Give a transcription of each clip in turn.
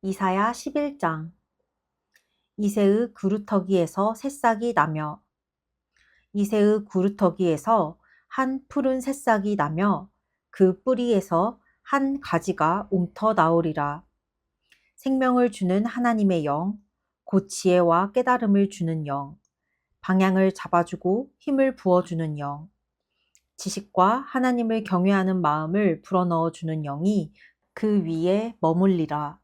이사야 11장. 이새의 구루터기에서 새싹이 나며 이새의 구루터기에서 한 푸른 새싹이 나며 그 뿌리에서 한 가지가 움터 나오리라. 생명을 주는 하나님의 영, 곧 지혜와 깨달음을 주는 영, 방향을 잡아주고 힘을 부어주는 영, 지식과 하나님을 경외하는 마음을 불어넣어주는 영이 그 위에 머물리라.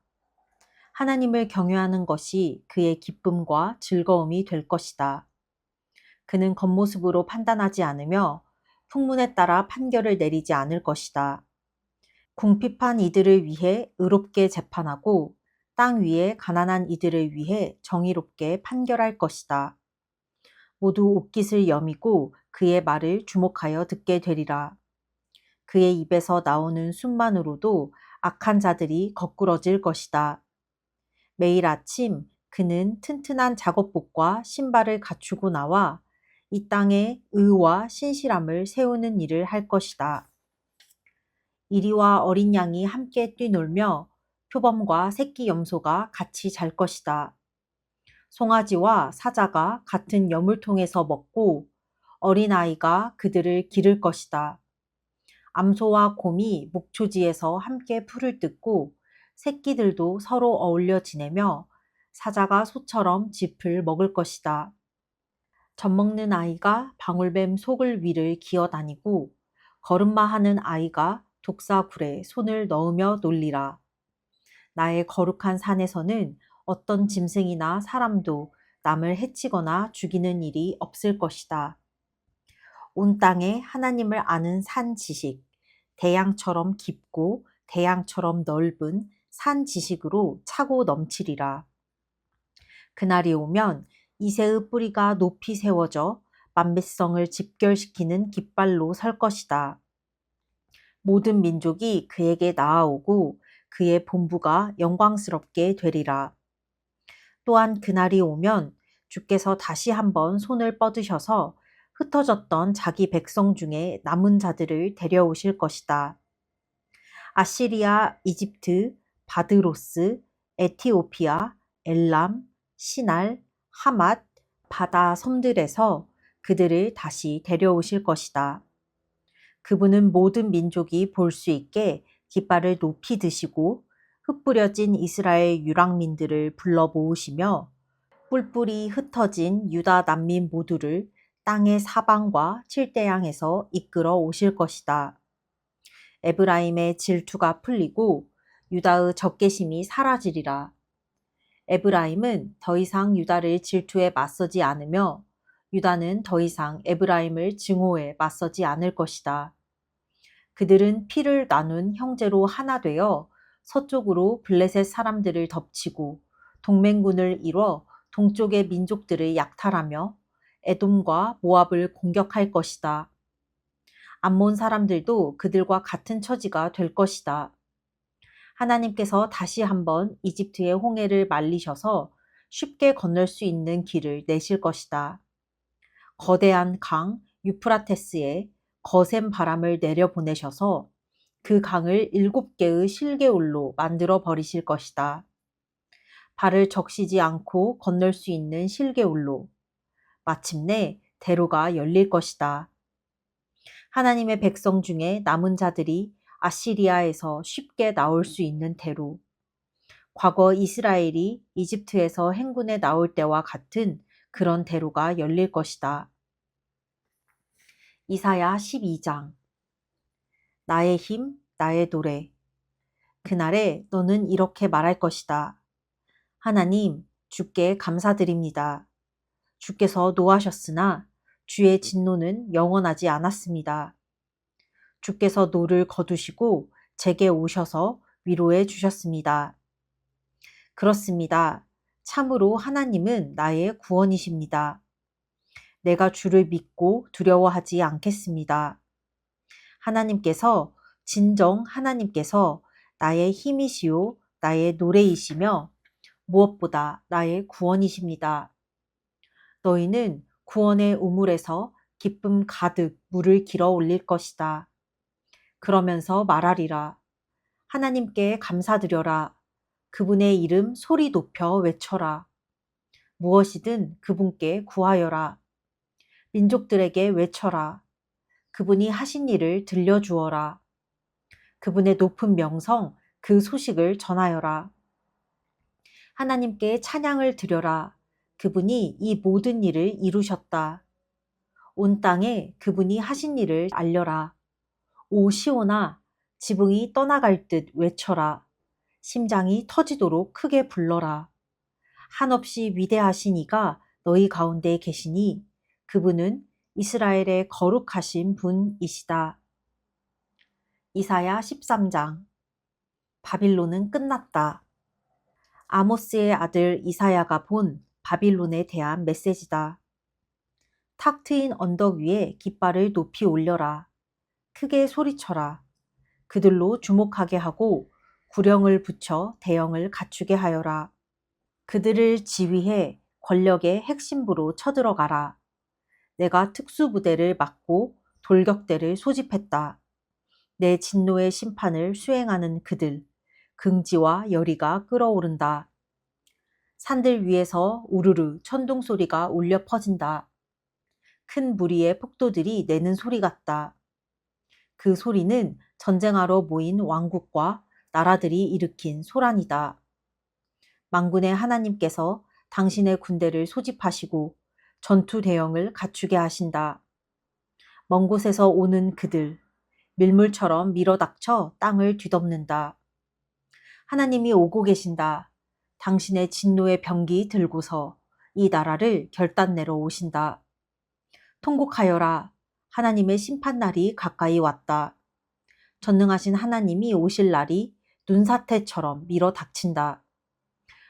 하나님을 경외하는 것이 그의 기쁨과 즐거움이 될 것이다. 그는 겉모습으로 판단하지 않으며 풍문에 따라 판결을 내리지 않을 것이다. 궁핍한 이들을 위해 의롭게 재판하고 땅 위에 가난한 이들을 위해 정의롭게 판결할 것이다. 모두 옷깃을 여미고 그의 말을 주목하여 듣게 되리라. 그의 입에서 나오는 숨만으로도 악한 자들이 거꾸러질 것이다. 매일 아침 그는 튼튼한 작업복과 신발을 갖추고 나와 이 땅에 의와 신실함을 세우는 일을 할 것이다. 이리와 어린 양이 함께 뛰놀며 표범과 새끼 염소가 같이 잘 것이다. 송아지와 사자가 같은 여물통에서 먹고 어린아이가 그들을 기를 것이다. 암소와 곰이 목초지에서 함께 풀을 뜯고 새끼들도 서로 어울려 지내며 사자가 소처럼 짚을 먹을 것이다. 젖먹는 아이가 방울뱀 속을 위를 기어다니고 걸음마하는 아이가 독사굴에 손을 넣으며 놀리라. 나의 거룩한 산에서는 어떤 짐승이나 사람도 남을 해치거나 죽이는 일이 없을 것이다. 온 땅에 하나님을 아는 산 지식, 대양처럼 깊고 대양처럼 넓은 산 지식으로 차고 넘치리라. 그날이 오면 이새의 뿌리가 높이 세워져 만배성을 집결시키는 깃발로 설 것이다. 모든 민족이 그에게 나아오고 그의 본부가 영광스럽게 되리라. 또한 그날이 오면 주께서 다시 한번 손을 뻗으셔서 흩어졌던 자기 백성 중에 남은 자들을 데려오실 것이다. 아시리아, 이집트, 바드로스, 에티오피아, 엘람, 시날, 하맛, 바다 섬들에서 그들을 다시 데려오실 것이다. 그분은 모든 민족이 볼 수 있게 깃발을 높이 드시고 흩뿌려진 이스라엘 유랑민들을 불러 모으시며 뿔뿔이 흩어진 유다 난민 모두를 땅의 사방과 칠대양에서 이끌어 오실 것이다. 에브라임의 질투가 풀리고 유다의 적개심이 사라지리라. 에브라임은 더 이상 유다를 질투에 맞서지 않으며 유다는 더 이상 에브라임을 증오에 맞서지 않을 것이다. 그들은 피를 나눈 형제로 하나 되어 서쪽으로 블레셋 사람들을 덮치고 동맹군을 이뤄 동쪽의 민족들을 약탈하며 에돔과 모압을 공격할 것이다. 암몬 사람들도 그들과 같은 처지가 될 것이다. 하나님께서 다시 한번 이집트의 홍해를 말리셔서 쉽게 건널 수 있는 길을 내실 것이다. 거대한 강 유프라테스에 거센 바람을 내려보내셔서 그 강을 7개의 실개울로 만들어 버리실 것이다. 발을 적시지 않고 건널 수 있는 실개울로 마침내 대로가 열릴 것이다. 하나님의 백성 중에 남은 자들이 아시리아에서 쉽게 나올 수 있는 대로, 과거 이스라엘이 이집트에서 행군에 나올 때와 같은 그런 대로가 열릴 것이다. 이사야 12장. 나의 힘, 나의 노래. 그날에 너는 이렇게 말할 것이다. 하나님, 주께 감사드립니다. 주께서 노하셨으나 주의 진노는 영원하지 않았습니다. 주께서 노를 거두시고 제게 오셔서 위로해 주셨습니다. 그렇습니다. 참으로 하나님은 나의 구원이십니다. 내가 주를 믿고 두려워하지 않겠습니다. 하나님께서 진정 하나님께서 나의 힘이시요 나의 노래이시며 무엇보다 나의 구원이십니다. 너희는 구원의 우물에서 기쁨 가득 물을 길어 올릴 것이다. 그러면서 말하리라. 하나님께 감사드려라. 그분의 이름 소리 높여 외쳐라. 무엇이든 그분께 구하여라. 민족들에게 외쳐라. 그분이 하신 일을 들려주어라. 그분의 높은 명성, 그 소식을 전하여라. 하나님께 찬양을 드려라. 그분이 이 모든 일을 이루셨다. 온 땅에 그분이 하신 일을 알려라. 오 시온아, 지붕이 떠나갈 듯 외쳐라. 심장이 터지도록 크게 불러라. 한없이 위대하신 이가 너희 가운데 계시니 그분은 이스라엘의 거룩하신 분이시다. 이사야 13장. 바빌론은 끝났다. 아모스의 아들 이사야가 본 바빌론에 대한 메시지다. 탁 트인 언덕 위에 깃발을 높이 올려라. 크게 소리쳐라. 그들로 주목하게 하고 구령을 붙여 대형을 갖추게 하여라. 그들을 지휘해 권력의 핵심부로 쳐들어가라. 내가 특수부대를 막고 돌격대를 소집했다. 내 진노의 심판을 수행하는 그들, 긍지와 열의가 끓어오른다. 산들 위에서 우르르 천둥 소리가 울려 퍼진다. 큰 무리의 폭도들이 내는 소리 같다. 그 소리는 전쟁하러 모인 왕국과 나라들이 일으킨 소란이다. 만군의 하나님께서 당신의 군대를 소집하시고 전투 대형을 갖추게 하신다. 먼 곳에서 오는 그들, 밀물처럼 밀어닥쳐 땅을 뒤덮는다. 하나님이 오고 계신다. 당신의 진노의 병기 들고서 이 나라를 결단내러 오신다. 통곡하여라. 하나님의 심판날이 가까이 왔다. 전능하신 하나님이 오실 날이 눈사태처럼 밀어닥친다.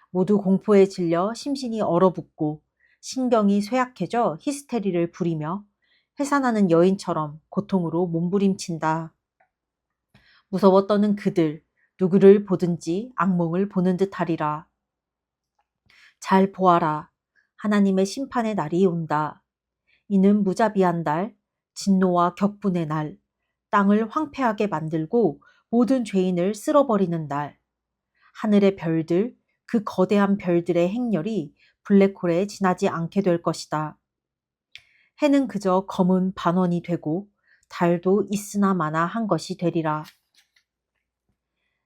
모두 공포에 질려 심신이 얼어붙고 신경이 쇠약해져 히스테리를 부리며 회산하는 여인처럼 고통으로 몸부림친다. 무서워 떠는 그들, 누구를 보든지 악몽을 보는 듯하리라. 잘 보아라. 하나님의 심판의 날이 온다. 이는 무자비한 날, 진노와 격분의 날, 땅을 황폐하게 만들고 모든 죄인을 쓸어버리는 날. 하늘의 별들, 그 거대한 별들의 행렬이 블랙홀에 지나지 않게 될 것이다. 해는 그저 검은 반원이 되고 달도 있으나 마나 한 것이 되리라.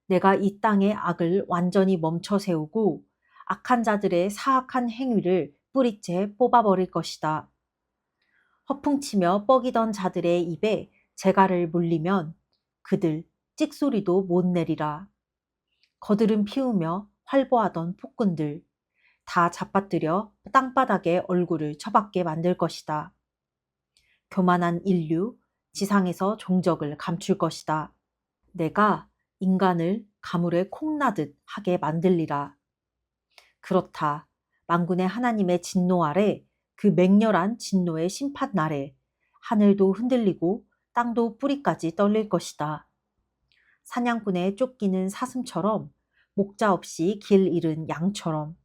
내가 이 땅의 악을 완전히 멈춰 세우고 악한 자들의 사악한 행위를 뿌리째 뽑아버릴 것이다. 허풍치며 뻐기던 자들의 입에 재갈을 물리면 그들 찍소리도 못 내리라. 거드름 피우며 활보하던 폭군들 다 잡아뜨려 땅바닥에 얼굴을 처박게 만들 것이다. 교만한 인류, 지상에서 종적을 감출 것이다. 내가 인간을 가물에 콩나듯 하게 만들리라. 그렇다. 만군의 하나님의 진노 아래 그 맹렬한 진노의 심판 날에 하늘도 흔들리고 땅도 뿌리까지 떨릴 것이다. 사냥꾼의 쫓기는 사슴처럼 목자 없이 길 잃은 양처럼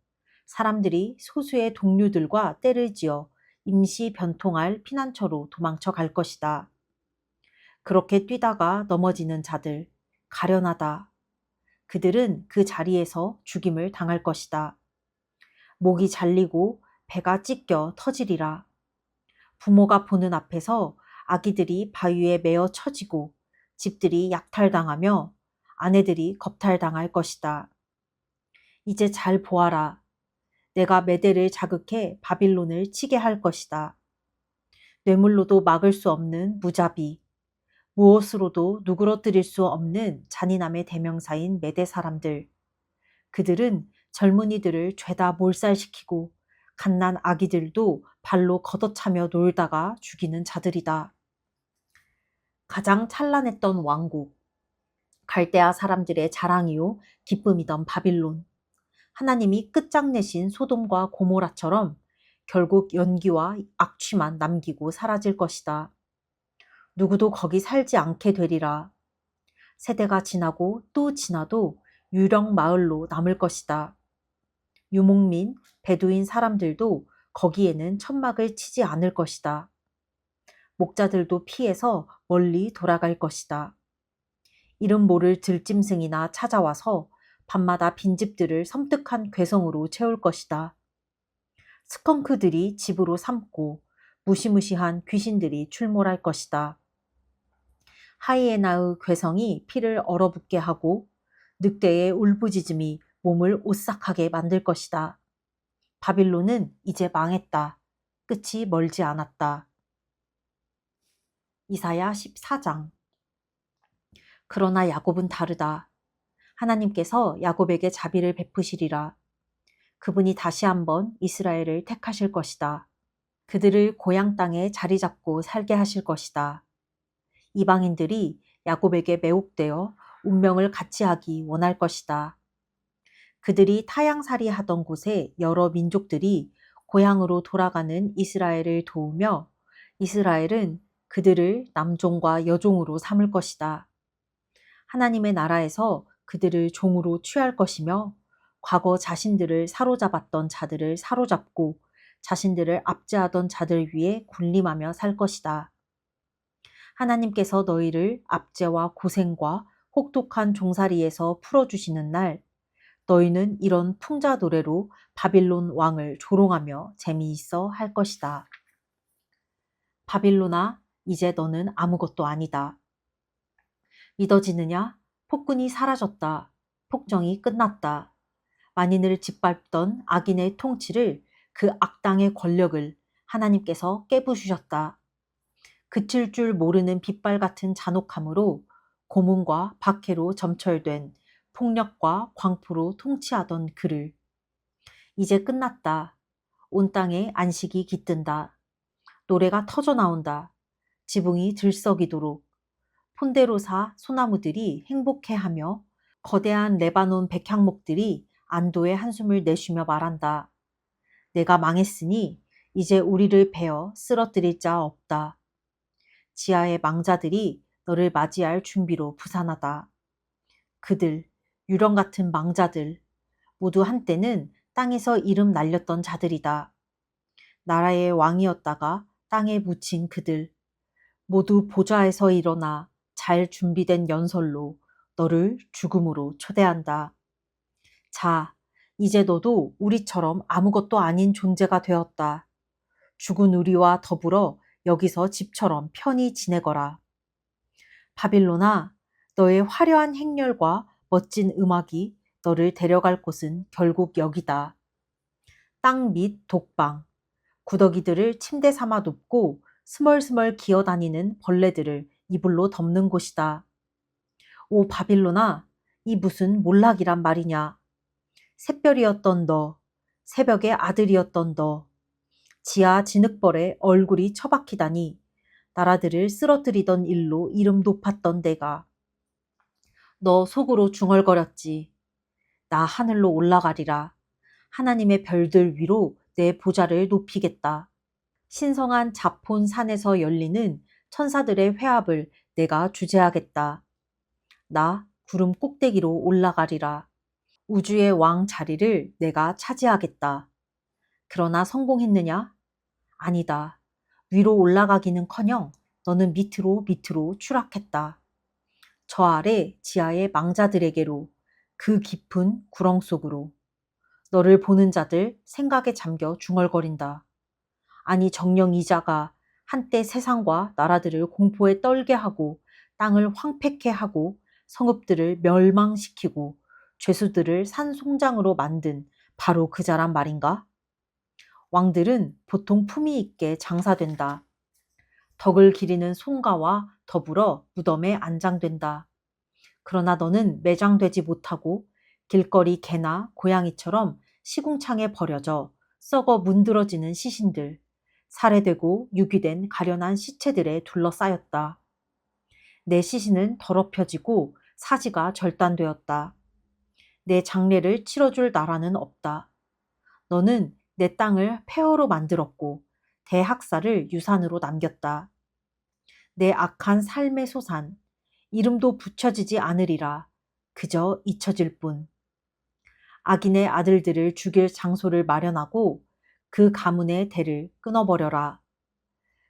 사람들이 소수의 동료들과 때를 지어 임시 변통할 피난처로 도망쳐 갈 것이다. 그렇게 뛰다가 넘어지는 자들, 가련하다. 그들은 그 자리에서 죽임을 당할 것이다. 목이 잘리고 배가 찢겨 터지리라. 부모가 보는 앞에서 아기들이 바위에 매어 쳐지고 집들이 약탈당하며 아내들이 겁탈당할 것이다. 이제 잘 보아라. 내가 메대를 자극해 바빌론을 치게 할 것이다. 뇌물로도 막을 수 없는 무자비, 무엇으로도 누그러뜨릴 수 없는 잔인함의 대명사인 메대 사람들. 그들은 젊은이들을 죄다 몰살시키고 갓난 아기들도 발로 걷어차며 놀다가 죽이는 자들이다. 가장 찬란했던 왕국, 갈대아 사람들의 자랑이요 기쁨이던 바빌론. 하나님이 끝장내신 소돔과 고모라처럼 결국 연기와 악취만 남기고 사라질 것이다. 누구도 거기 살지 않게 되리라. 세대가 지나고 또 지나도 유령 마을로 남을 것이다. 유목민, 베두인 사람들도 거기에는 천막을 치지 않을 것이다. 목자들도 피해서 멀리 돌아갈 것이다. 이름 모를 들짐승이나 찾아와서 밤마다 빈집들을 섬뜩한 괴성으로 채울 것이다. 스컹크들이 집으로 삼고 무시무시한 귀신들이 출몰할 것이다. 하이에나의 괴성이 피를 얼어붙게 하고 늑대의 울부짖음이 몸을 오싹하게 만들 것이다. 바빌론은 이제 망했다. 끝이 멀지 않았다. 이사야 14장. 그러나 야곱은 다르다. 하나님께서 야곱에게 자비를 베푸시리라. 그분이 다시 한번 이스라엘을 택하실 것이다. 그들을 고향 땅에 자리 잡고 살게 하실 것이다. 이방인들이 야곱에게 매혹되어 운명을 같이 하기 원할 것이다. 그들이 타향살이 하던 곳에 여러 민족들이 고향으로 돌아가는 이스라엘을 도우며 이스라엘은 그들을 남종과 여종으로 삼을 것이다. 하나님의 나라에서 그들을 종으로 취할 것이며 과거 자신들을 사로잡았던 자들을 사로잡고 자신들을 압제하던 자들 위에 군림하며 살 것이다. 하나님께서 너희를 압제와 고생과 혹독한 종살이에서 풀어주시는 날 너희는 이런 풍자 노래로 바빌론 왕을 조롱하며 재미있어 할 것이다. 바빌론아, 이제 너는 아무것도 아니다. 믿어지느냐? 폭군이 사라졌다. 폭정이 끝났다. 만인을 짓밟던 악인의 통치를 그 악당의 권력을 하나님께서 깨부수셨다. 그칠 줄 모르는 빗발 같은 잔혹함으로 고문과 박해로 점철된 폭력과 광포로 통치하던 그를 이제 끝났다. 온 땅에 안식이 깃든다. 노래가 터져 나온다. 지붕이 들썩이도록 폰데로사 소나무들이 행복해하며 거대한 레바논 백향목들이 안도의 한숨을 내쉬며 말한다. 내가 망했으니 이제 우리를 베어 쓰러뜨릴 자 없다. 지하의 망자들이 너를 맞이할 준비로 부산하다. 그들, 유령 같은 망자들, 모두 한때는 땅에서 이름 날렸던 자들이다. 나라의 왕이었다가 땅에 묻힌 그들, 모두 보좌에서 일어나 잘 준비된 연설로 너를 죽음으로 초대한다. 자, 이제 너도 우리처럼 아무것도 아닌 존재가 되었다. 죽은 우리와 더불어 여기서 집처럼 편히 지내거라. 바빌론아, 너의 화려한 행렬과 멋진 음악이 너를 데려갈 곳은 결국 여기다. 땅 밑 독방, 구더기들을 침대 삼아 눕고 스멀스멀 기어다니는 벌레들을 이불로 덮는 곳이다. 오 바빌론아, 이 무슨 몰락이란 말이냐. 샛별이었던 너, 새벽의 아들이었던 너, 지하 진흙벌에 얼굴이 처박히다니 나라들을 쓰러뜨리던 일로 이름 높았던 내가. 너 속으로 중얼거렸지. 나 하늘로 올라가리라. 하나님의 별들 위로 내 보좌를 높이겠다. 신성한 자폰 산에서 열리는 천사들의 회합을 내가 주재하겠다. 나 구름 꼭대기로 올라가리라. 우주의 왕 자리를 내가 차지하겠다. 그러나 성공했느냐? 아니다. 위로 올라가기는커녕 너는 밑으로 밑으로 추락했다. 저 아래 지하의 망자들에게로 그 깊은 구렁 속으로. 너를 보는 자들 생각에 잠겨 중얼거린다. 아니 정령 이자가 한때 세상과 나라들을 공포에 떨게 하고 땅을 황폐케 하고 성읍들을 멸망시키고 죄수들을 산송장으로 만든 바로 그 자란 말인가? 왕들은 보통 품위 있게 장사된다. 덕을 기리는 송가와 더불어 무덤에 안장된다. 그러나 너는 매장되지 못하고 길거리 개나 고양이처럼 시궁창에 버려져 썩어 문드러지는 시신들, 살해되고 유기된 가련한 시체들에 둘러싸였다. 내 시신은 더럽혀지고 사지가 절단되었다. 내 장례를 치러줄 나라는 없다. 너는 내 땅을 폐허로 만들었고 대학살을 유산으로 남겼다. 내 악한 삶의 소산, 이름도 붙여지지 않으리라. 그저 잊혀질 뿐. 악인의 아들들을 죽일 장소를 마련하고 그 가문의 대를 끊어버려라.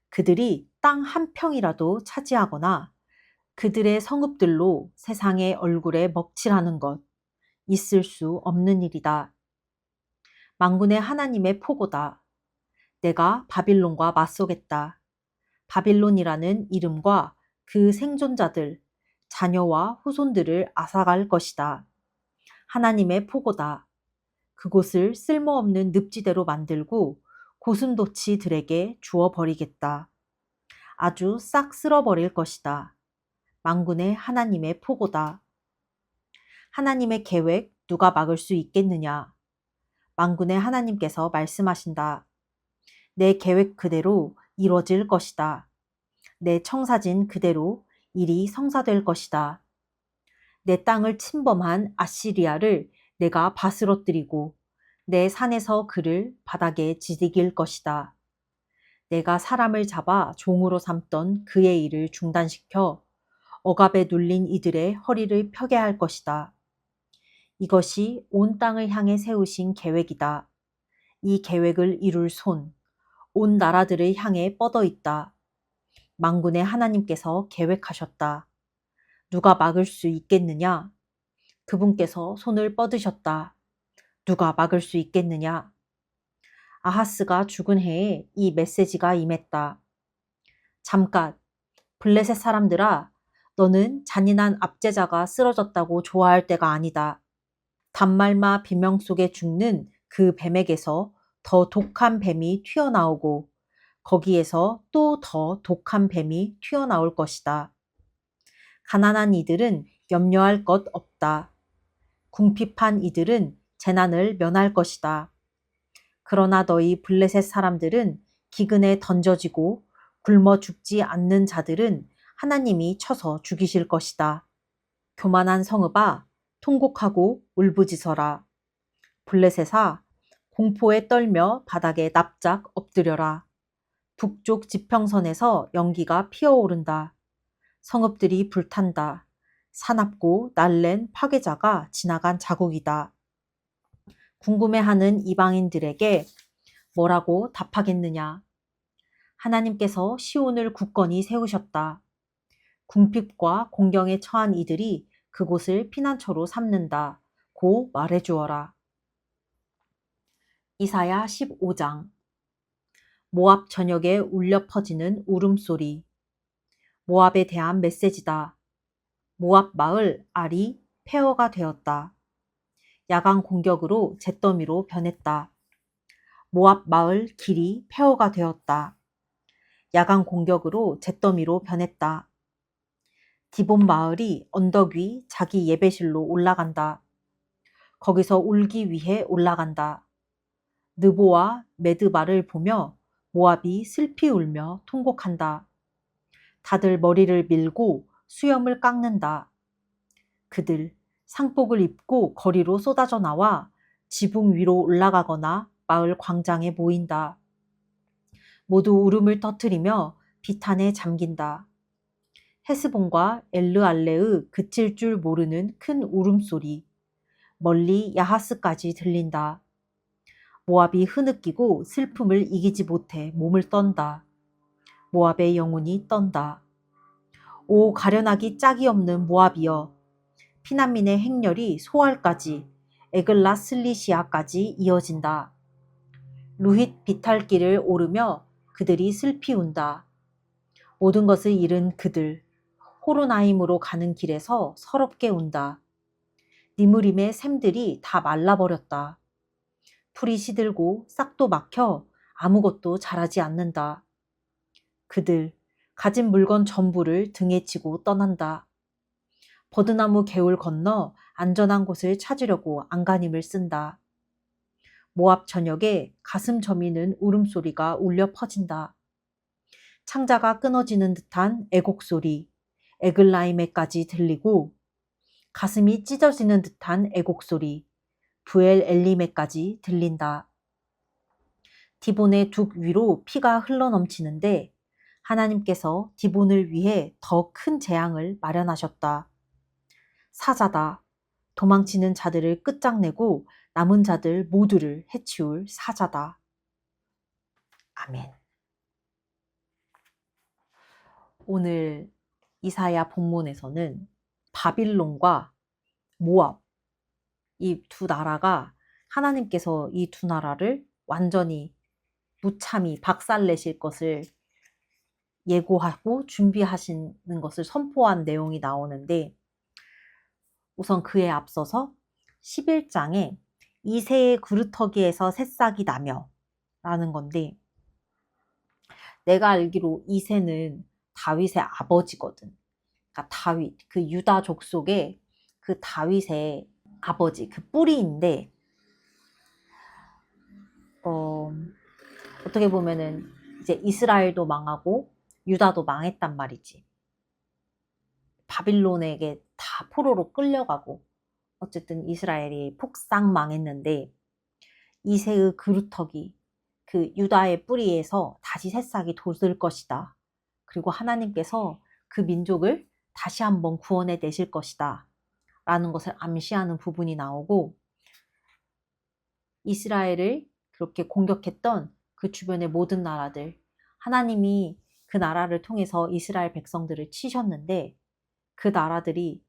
그들이 땅 한 평이라도 차지하거나 그들의 성읍들로 세상의 얼굴에 먹칠하는 것, 있을 수 없는 일이다. 만군의 하나님의 포고다. 내가 바빌론과 맞서겠다. 바빌론이라는 이름과 그 생존자들, 자녀와 후손들을 앗아갈 것이다. 하나님의 포고다. 그곳을 쓸모없는 늪지대로 만들고 고슴도치들에게 주어버리겠다. 아주 싹 쓸어버릴 것이다. 만군의 하나님의 포고다. 하나님의 계획 누가 막을 수 있겠느냐? 만군의 하나님께서 말씀하신다. 내 계획 그대로 이루어질 것이다. 내 청사진 그대로 일이 성사될 것이다. 내 땅을 침범한 아시리아를 내가 바스러뜨리고 내 산에서 그를 바닥에 지새길 것이다. 내가 사람을 잡아 종으로 삼던 그의 일을 중단시켜 억압에 눌린 이들의 허리를 펴게 할 것이다. 이것이 온 땅을 향해 세우신 계획이다. 이 계획을 이룰 손, 온 나라들을 향해 뻗어 있다. 만군의 하나님께서 계획하셨다. 누가 막을 수 있겠느냐? 그분께서 손을 뻗으셨다. 누가 막을 수 있겠느냐? 아하스가 죽은 해에 이 메시지가 임했다. 잠깐, 블레셋 사람들아, 너는 잔인한 압제자가 쓰러졌다고 좋아할 때가 아니다. 단말마 비명 속에 죽는 그 뱀에게서 더 독한 뱀이 튀어나오고 거기에서 또 더 독한 뱀이 튀어나올 것이다. 가난한 이들은 염려할 것 없다. 궁핍한 이들은 재난을 면할 것이다. 그러나 너희 블레셋 사람들은 기근에 던져지고 굶어 죽지 않는 자들은 하나님이 쳐서 죽이실 것이다. 교만한 성읍아, 통곡하고 울부짖어라. 블레셋아, 공포에 떨며 바닥에 납작 엎드려라. 북쪽 지평선에서 연기가 피어오른다. 성읍들이 불탄다. 사납고 날랜 파괴자가 지나간 자국이다. 궁금해하는 이방인들에게 뭐라고 답하겠느냐? 하나님께서 시온을 굳건히 세우셨다. 궁핍과 공경에 처한 이들이 그곳을 피난처로 삼는다. 고 말해주어라. 이사야 15장. 모압 전역에 울려 퍼지는 울음소리. 모압에 대한 메시지다. 모압 마을 알이 폐허가 되었다. 야간 공격으로 잿더미로 변했다. 모압 마을 길이 폐허가 되었다. 야간 공격으로 잿더미로 변했다. 디본 마을이 언덕 위 자기 예배실로 올라간다. 거기서 울기 위해 올라간다. 느보와 메드바를 보며 모압이 슬피 울며 통곡한다. 다들 머리를 밀고 수염을 깎는다. 그들 상복을 입고 거리로 쏟아져 나와 지붕 위로 올라가거나 마을 광장에 모인다. 모두 울음을 터뜨리며 비탄에 잠긴다. 헤스본과 엘르알레의 그칠 줄 모르는 큰 울음소리, 멀리 야하스까지 들린다. 모압이 흐느끼고 슬픔을 이기지 못해 몸을 떤다. 모압의 영혼이 떤다. 오 가련하기 짝이 없는 모압이여, 피난민의 행렬이 소알까지 에글라 슬리시아까지 이어진다. 루힛 비탈길을 오르며 그들이 슬피 운다. 모든 것을 잃은 그들, 호로나임으로 가는 길에서 서럽게 운다. 니무림의 샘들이 다 말라버렸다. 풀이 시들고 싹도 막혀 아무것도 자라지 않는다. 그들 가진 물건 전부를 등에 지고 떠난다. 버드나무 개울 건너 안전한 곳을 찾으려고 안간힘을 쓴다. 모압 전역에 가슴 저미는 울음소리가 울려 퍼진다. 창자가 끊어지는 듯한 애곡소리, 에글라임에까지 들리고 가슴이 찢어지는 듯한 애곡소리, 부엘 엘림에까지 들린다. 디본의 둑 위로 피가 흘러넘치는데 하나님께서 디본을 위해 더 큰 재앙을 마련하셨다. 사자다. 도망치는 자들을 끝장내고 남은 자들 모두를 해치울 사자다. 아멘. 오늘 이사야 본문에서는 바빌론과 모압, 이 두 나라가 하나님께서 이 두 나라를 완전히 무참히 박살내실 것을 예고하고 준비하시는 것을 선포한 내용이 나오는데, 우선 그에 앞서서 11장에 이새의 그루터기에서 새싹이 나며 라는 건데, 내가 알기로 이새는 다윗의 아버지거든. 그러니까 다윗, 그 유다 족속의 그 다윗의 아버지, 그 뿌리인데, 어떻게 보면은 이제 이스라엘도 망하고 유다도 망했단 말이지. 바빌론에게 다 포로로 끌려가고 어쨌든 이스라엘이 폭삭 망했는데, 이새의 그루터기, 그 유다의 뿌리에서 다시 새싹이 돋을 것이다. 그리고 하나님께서 그 민족을 다시 한번 구원해 내실 것이다 라는 것을 암시하는 부분이 나오고, 이스라엘을 그렇게 공격했던 그 주변의 모든 나라들, 하나님이 그 나라를 통해서 이스라엘 백성들을 치셨는데, 그 나라들이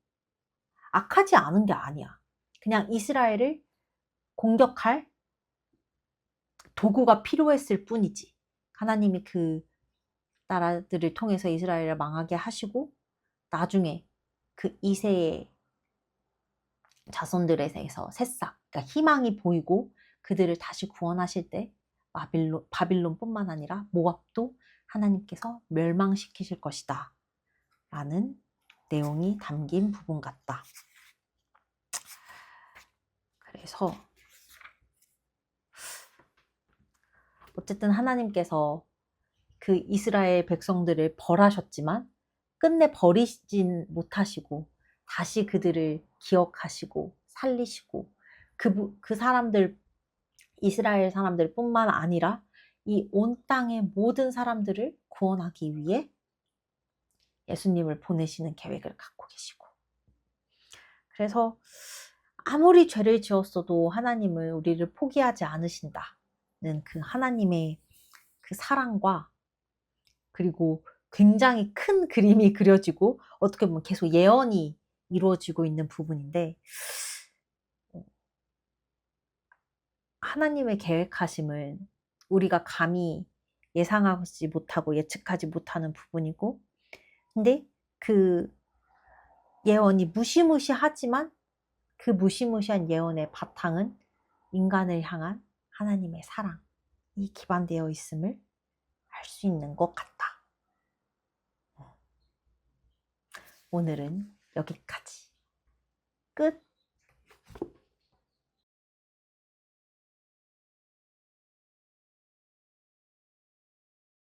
악하지 않은 게 아니야. 그냥 이스라엘을 공격할 도구가 필요했을 뿐이지. 하나님이 그 나라들을 통해서 이스라엘을 망하게 하시고, 나중에 그 이세의 자손들에서 새싹, 그러니까 희망이 보이고 그들을 다시 구원하실 때 바빌론뿐만 아니라 모압도 하나님께서 멸망시키실 것이다 라는 내용이 담긴 부분 같다. 그래서 어쨌든 하나님께서 그 이스라엘 백성들을 벌하셨지만 끝내 버리진 못하시고 다시 그들을 기억하시고 살리시고 그 사람들, 이스라엘 사람들 뿐만 아니라 이 온 땅의 모든 사람들을 구원하기 위해 예수님을 보내시는 계획을 갖고 계시고, 그래서 아무리 죄를 지었어도 하나님은 우리를 포기하지 않으신다는 그 하나님의 그 사랑과, 그리고 굉장히 큰 그림이 그려지고 어떻게 보면 계속 예언이 이루어지고 있는 부분인데, 하나님의 계획하심은 우리가 감히 예상하지 못하고 예측하지 못하는 부분이고, 근데 그 예언이 무시무시하지만 그 무시무시한 예언의 바탕은 인간을 향한 하나님의 사랑이 기반되어 있음을 알 수 있는 것 같다. 오늘은 여기까지. 끝.